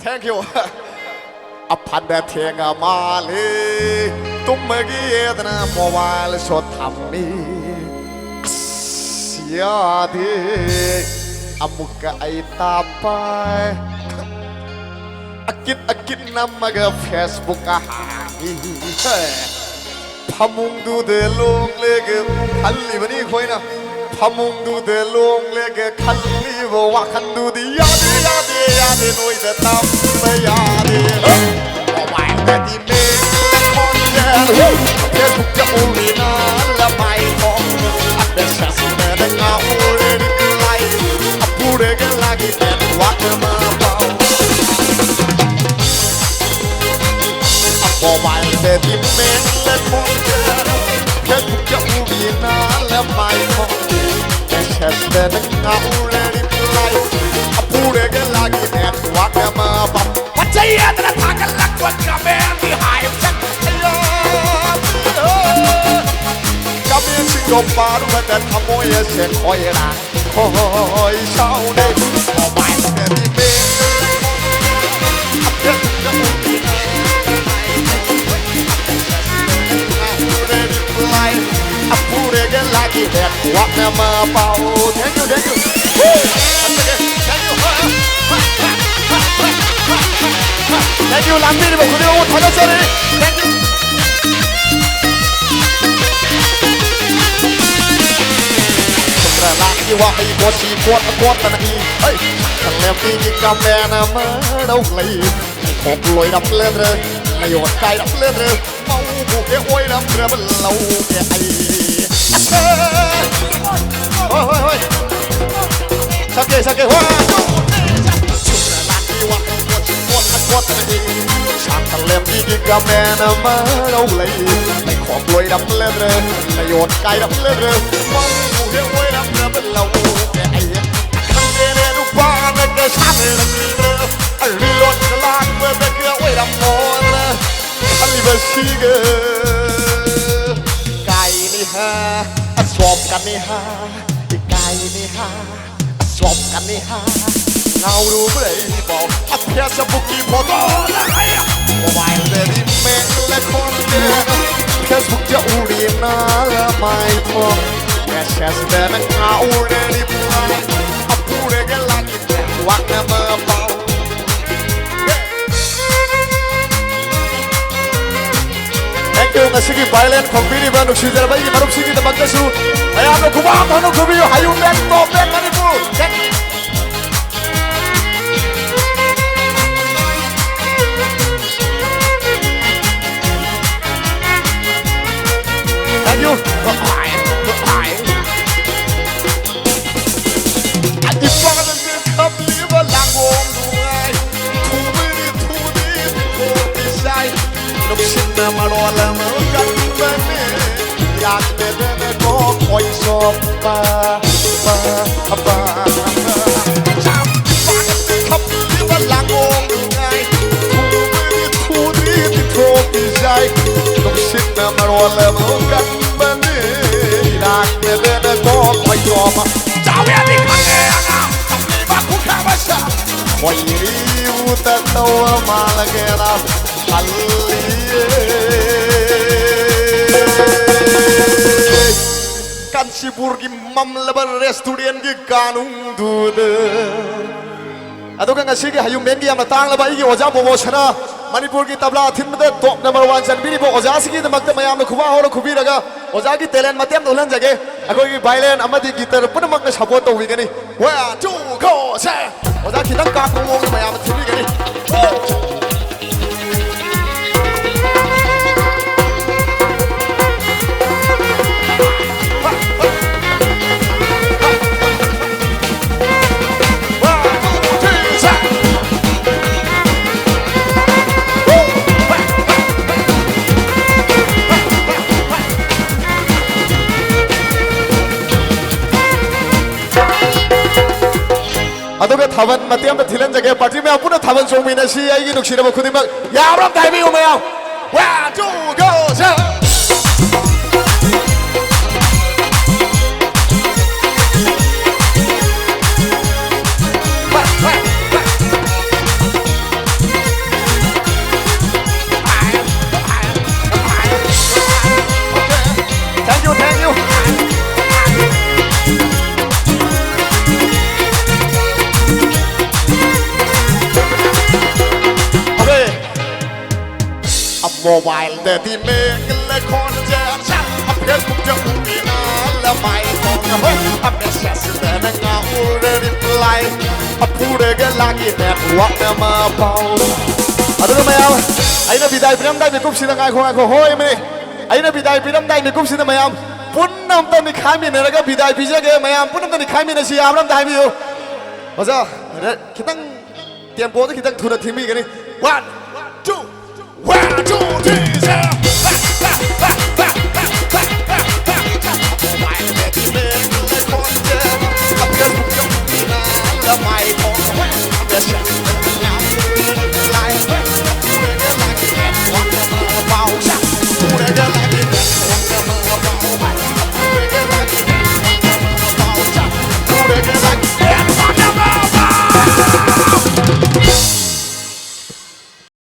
Thank you อภันเดเทงมาเลยตุ้มเมื่อกี้นะมัววายชดทำมีเสียดีอามุกไอตาไปอากินน้ำมากับเฟซบุ๊กอาหารพามุงดูเดลงเล็กขันลีวันนี้คุยนะพามุงดูเดลงเล็กขันลีว่าขันดูดียาดีหน่วยจะทำไม่ยาดีว่าไม่แต่ที่เมฆและคนแย่เฟซบุ๊กจะอุ้ยนานและไม่พออัดเดชสิเมื่อเงาเรื่องไล่พูดกันลากิแต่วักมาเบาว่าไม่แต่ที่เมฆและคนแย่เฟซบุ๊กจะอุ้ยนานและไม่พอแต่เมื่อเงาเรื่องไล่พูดกันลากิแต่วักมาเบาวัชยะตระทางกันลักวันกับแม่ที่หายฉันกับเมียชิงกับปารุแต่ทำโมยเสียคอยรักคอยเช้าเด็กเอาไปแต่ที่เมย์พูดเรื่องลากิเด็กวักมาเป่า Thank you Thank you Thank you ランビルもこれを楽しみ Thank you กระลาที่ว่าให้กดชีกดตะนีเฮ้ยทางเลี้ยงมีกาแฟน้ำมาเราเลยของลอยดับเลื่อนเลยนายกไก่ดับเลื่อนเลยเมาบุกเอ้ยดับเรือมันเราแก่ไอ้เฮ้ยสักเกว่ากดตะนีช่างทางเลี้ยงมีกาแฟน้ำมาเราเลยในของลอยดับเลื่อนเลยนายกไก่ดับเลื่อนเลยเมาบุกเอ้ยดับเรือมันเราแก่ไอ้ขันเดนุปานก็ชาเดนอันนี้รถกลางเมื่อเกลือไว้ดำมอนอันนี้เป็นชีเกไก่นี่ฮะสวบกันนี่ฮะไก่นี่ฮะสวบกันนี่ฮะเงาดูไม่บอกอัพยาสบุกีพอต่ออะไรอ่ะว่าแต่ที่เมฆและคนเดียวแค่สุกจะอุรินาและไม่พอแค่แค่แต่นักเอาเรื่องนี้ไปอัพพูดกันลักกินแต่วักมาเบาSige bailan kong bini ba nung siya ba yung marap sige na magkasu ay ano kumam ano kumiyo hayong leg top leg manipur Thank you at the front of the cup live a lang warm way too many for this side no shit na malola moอยากเดินก็คอยชอบมาชามที่ฟ้ากันตีขับที่วันหลังงงไงทูมือที่โทรปีใจต้องชิดนะมารอแล้วกันบ้านนี้อยากเดินก็คอยชอบมาเจ้าเวียนที่ขังเองอ่ะทำให้บ้านคู่แข่งมาชาคอยรีวแต่ตัวมาละแกนะฮัลลีkan sibur ki mam lebar restaurant ki kanung dude ado kan asi ki hayung ben ki am tang la bai ki oja bobo chana manipur ki tabla thin mate top number 1 chan bini bo oja si ki damak ta mayam khuba ho khubi raga oja ki talent matem dolan jage akoi ki violin amadi guitar punamak na support to wi gani 1 2 go say oja ki dang ka ko mo mayam thin wi gani अदोगे थावन मतियम पे थिलन जगह पार्टी में अपुना थावन सोमी नशी आई की नुक्शी ने वो खुदी मग यार अब टाइमिंग हो मैं आओ 1 2 go โมบายแต่ที่เมกันและคนแจ้งชัดเพชรผมจะมุ่งมีนาและไม่ของเฮ้ยไม่ใช่สิ่งแต่ในเงาเรื่องไรพูดกันลากินแดกวักมาเบาada mayam aina bidai pinam dai mekup sina ngai khonga ko hoi me aina bidai pinam dai mekup sina mayam punnam tan ni khami ne raga bidai pija ge mayam punnam tan ni khami ne si amram dai mi yo masa kitang tempo ta kitang thuna thimi gani 1 2 1 2 3 4